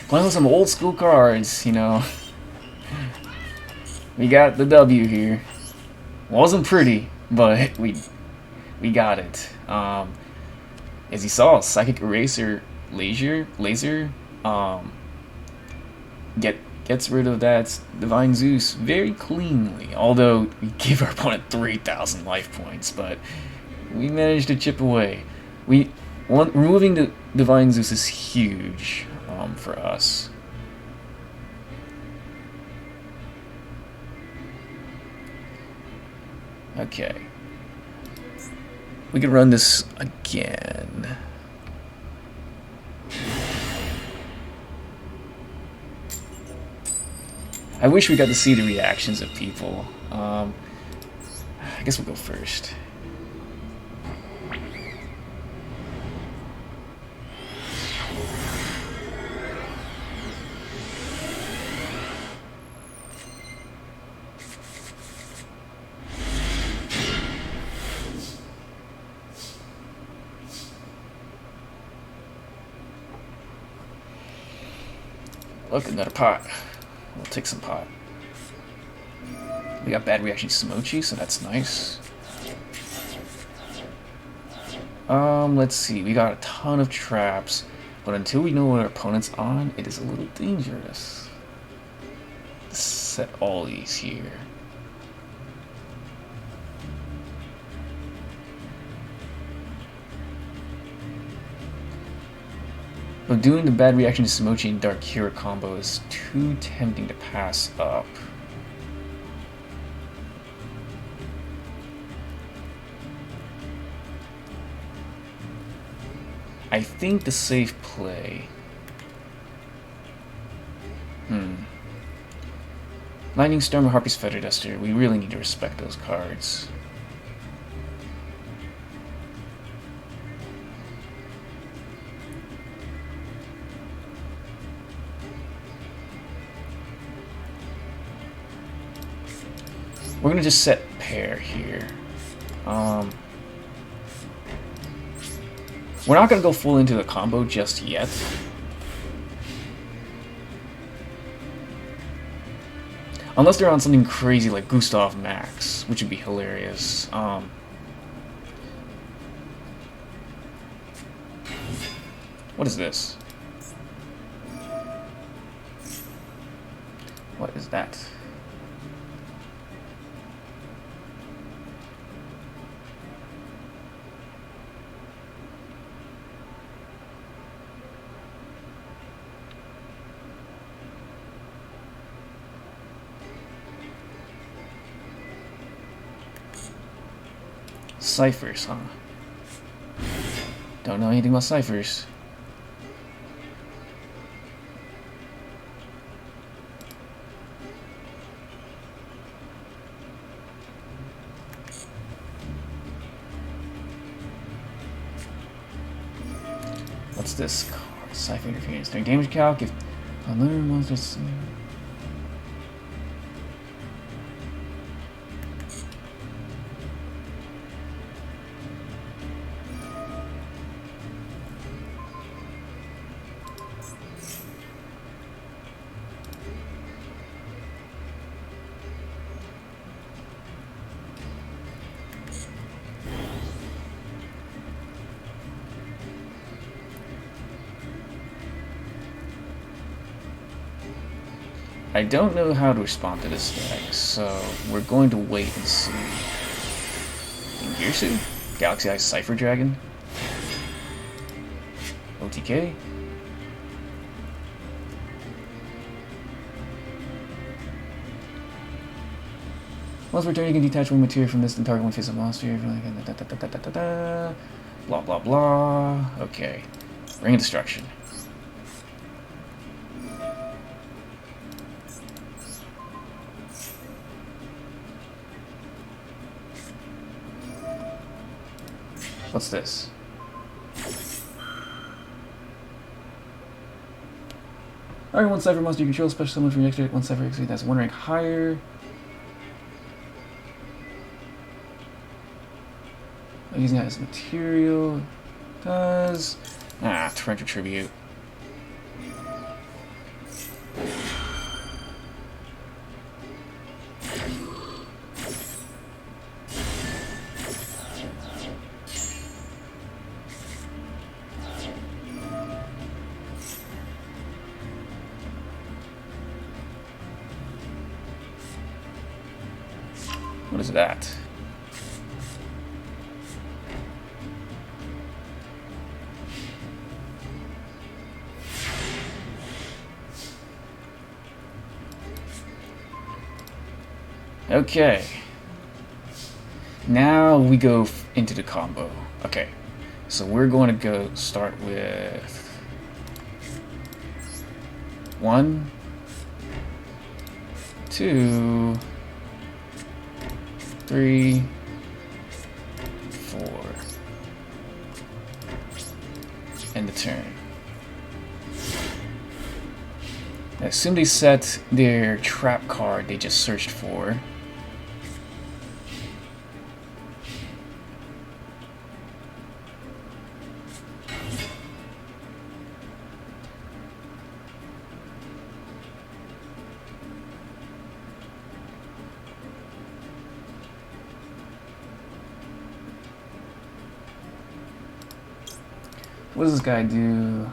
Playing with some old school cards, you know. We got the W here. Wasn't pretty, but we got it. As you saw, Psychic Eraser laser get gets rid of that Divine Zeus very cleanly. Although we give our opponent 3,000 life points, but we managed to chip away. Removing the Divine Zeus is huge for us. Okay. We can run this again. I wish we got to see the reactions of people. I guess we'll go first. Look, another pot. We'll take some pot. We got bad reaction Simochi, so that's nice. Let's see. We got a ton of traps, but until we know what our opponent's on, it is a little dangerous. Let's set all these here. But doing the bad reaction to Simochi and Dark Hero combo is too tempting to pass up. I think the safe play... Lightning Storm and Harpy's Feather Duster, we really need to respect those cards. We're gonna just set pair here. We're not gonna go full into the combo just yet. Unless they're on something crazy like Gustav Maxx, which would be hilarious. What is this? What is that? Ciphers, huh? Don't know anything about ciphers. What's this card? Cipher interference. During damage calc, if unlimited monsters. I don't know how to respond to this deck, so we're going to wait and see. Ingirsu? Galaxy Eye Cypher Dragon? OTK? Once returning, you can detach one material from this and target one face of monster. Blah blah blah. Okay. Ring of Destruction. What's this? Alright, one Cypher monster you control, special summon from your extra one Cypher XYZ that's one rank higher. Using that as material. Does. Torrential Tribute. What is that? Okay. Now we go into the combo. Okay. So we're going to go start with 1, 2, 3, 4. End the turn. I assume they set their trap card they just searched for. What does this guy do?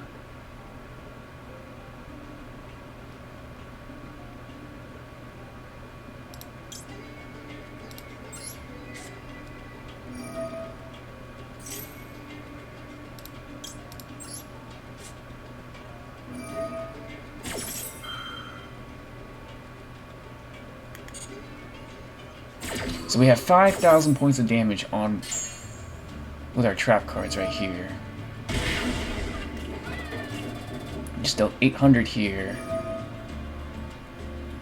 So we have 5,000 points of damage on with our trap cards right here. Just dealt 800 here.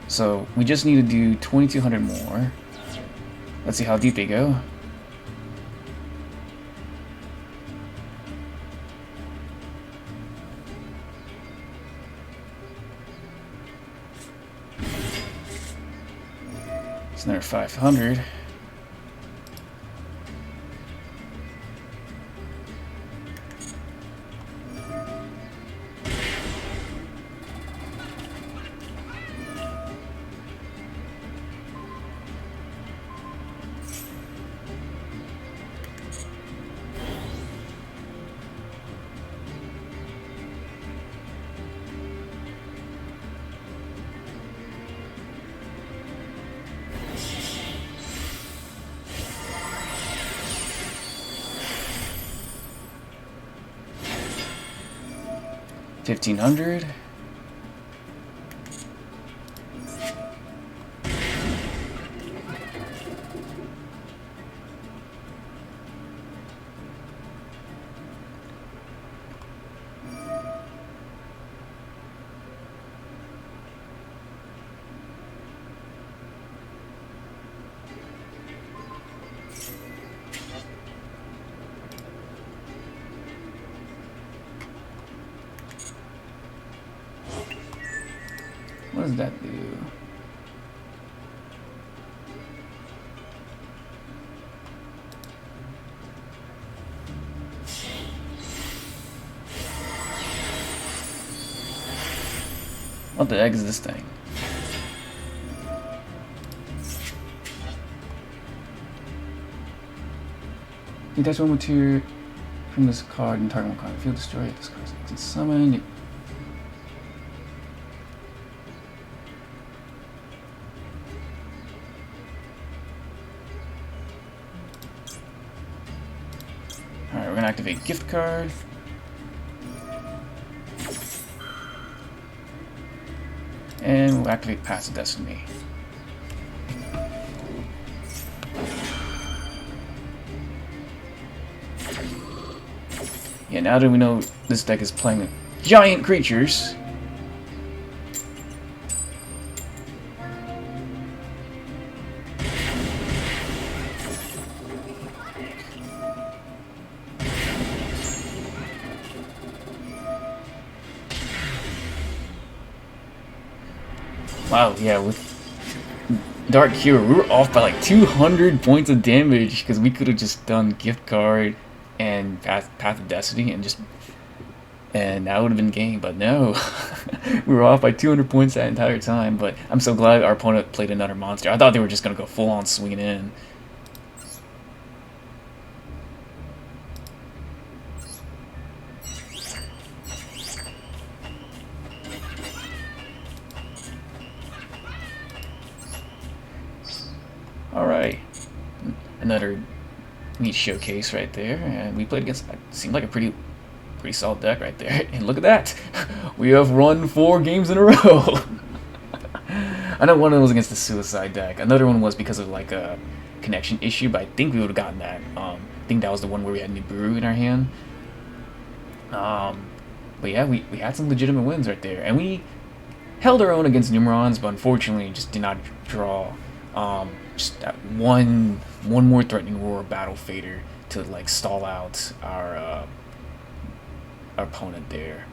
So we just need to do 2,200 more. Let's see how deep they go. It's another 500. $1,500. What does that do? What the heck is this thing? You detach one material from this card and target one card. If you destroy it, this card can summon it. Alright, we're gonna activate gift card. And we'll activate Path of Destiny. Yeah, now that we know this deck is playing giant creatures. Wow, yeah, with Dark Hero, we were off by like 200 points of damage because we could have just done gift card and Path of Destiny and that would have been game, but no. We were off by 200 points that entire time, but I'm so glad our opponent played another monster. I thought they were just going to go full on swinging in. Alright. Another neat showcase right there, and we played against, it seemed like a pretty solid deck right there. And look at that, we have run 4 games in a row. I know one of them was against the Suicide deck. Another one was because of like a connection issue, but I think we would have gotten that. I think that was the one where we had Nibiru in our hand. But yeah, we had some legitimate wins right there, and we held our own against Numerons, but unfortunately just did not draw. Just that one more threatening roar battle fader to like stall out our opponent there.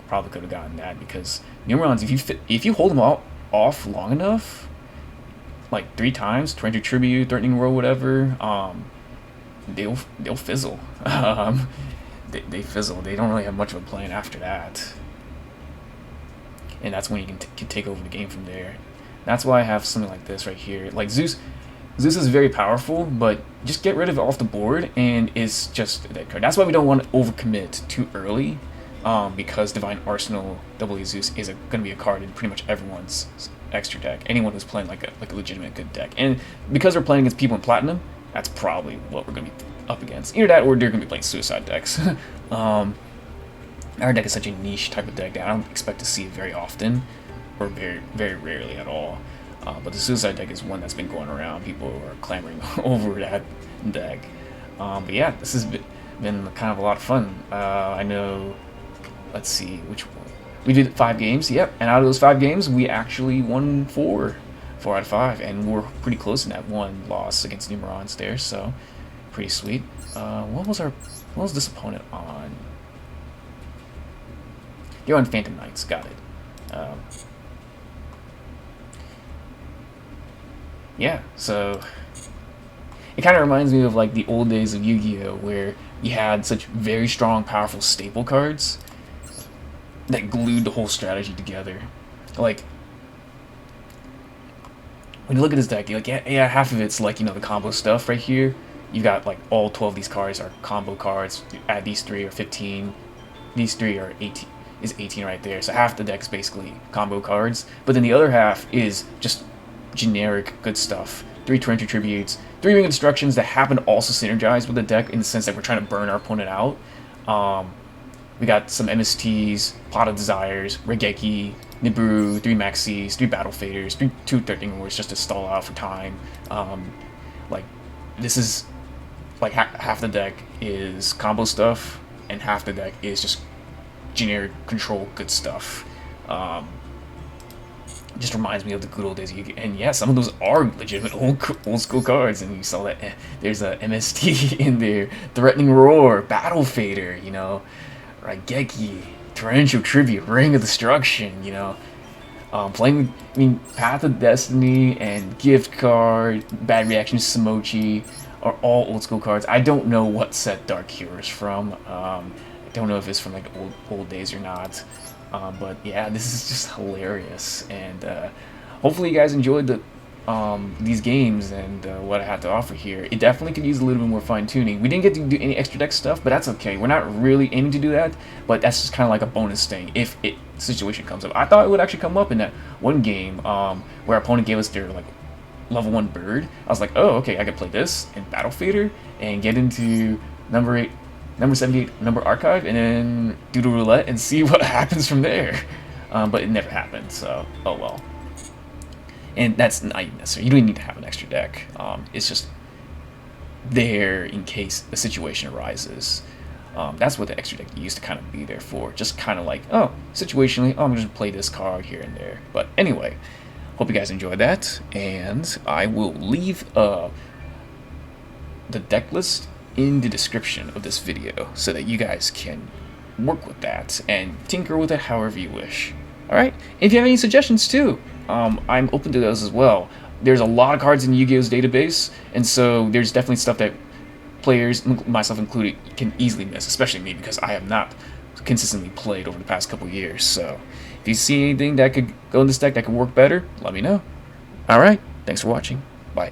Probably could have gotten that, because Numerons, if you hold them off long enough, like 3 times, Torrential Tribute, Threatening Roar, whatever, they'll fizzle. They fizzle. They don't really have much of a plan after that, and that's when you can take over the game from there. That's why I have something like this right here. Like Zeus is very powerful, but just get rid of it off the board, and it's just a dead card. That's why we don't want to overcommit too early, because Divine Arsenal W Zeus is going to be a card in pretty much everyone's extra deck. Anyone who's playing like a legitimate good deck, and because we're playing against people in Platinum, that's probably what we're going to be up against. Either that, or they're going to be playing Suicide decks. Our deck is such a niche type of deck that I don't expect to see it very often, or very, very rarely at all. But the Suicide deck is one that's been going around. People are clamoring over that deck. But yeah, this has been kind of a lot of fun. I know, let's see, which one? We did 5 games, yep, and out of those 5 games, we actually won 4 out of 5, and we're pretty close in that one loss against Numerons there, so pretty sweet. What was this opponent on? You're on Phantom Knights, got it. Yeah, so it kind of reminds me of like the old days of Yu-Gi-Oh, where you had such very strong, powerful staple cards that glued the whole strategy together. Like, when you look at this deck, you're like, yeah, half of it's like, you know, the combo stuff right here. You got like all 12 of these cards are combo cards. You add these 3 are 15. These 3 are 18. Is 18 right there. So half the deck is basically combo cards, but then the other half is just generic good stuff. 3 Torrential Tributes, 3 Ring Instructions that happen to also synergize with the deck in the sense that we're trying to burn our opponent out. We got some MSTs, Pot of Desires, Regeki, Nibiru, 3 Maxx Cs, 3 Battle Faders, 2 Threatening Roars just to stall out for time. Like, this is like half the deck is combo stuff, and half the deck is just generic control good stuff. Just reminds me of the good old days. And yeah, some of those are legitimate old school cards, and you saw that there's a MST in there, Threatening Roar, Battle Fader, you know, Raigeki, Torrential Tribute, Ring of Destruction, you know, playing, I mean, Path of Destiny and Gift Card, Bad Reaction, Simochi are all old school cards. I don't know what set Dark Hero is from. I don't know if it's from like old days or not. But yeah, this is just hilarious, and hopefully you guys enjoyed these games and what I had to offer here. It definitely could use a little bit more fine-tuning. We didn't get to do any extra deck stuff, but that's okay. We're not really aiming to do that, but that's just kind of like a bonus thing if situation comes up. I thought it would actually come up in that one game where our opponent gave us their like level 1 bird. I was like, oh, okay, I could play this in Battle Fader and get into number 78, number Archive, and then do the roulette and see what happens from there. But it never happened, so oh well. And that's not even necessary. You don't need to have an extra deck. It's just there in case a situation arises. That's what the extra deck used to kind of be there for. Just kind of like, oh, situationally, oh, I'm just gonna play this card here and there. But anyway, hope you guys enjoyed that, and I will leave the deck list in the description of this video so that you guys can work with that and tinker with it however you wish. Alright? If you have any suggestions too, I'm open to those as well. There's a lot of cards in Yu-Gi-Oh's database, and so there's definitely stuff that players, myself included, can easily miss, especially me because I have not consistently played over the past couple years. So if you see anything that could go in this deck that could work better, let me know. Alright, thanks for watching. Bye.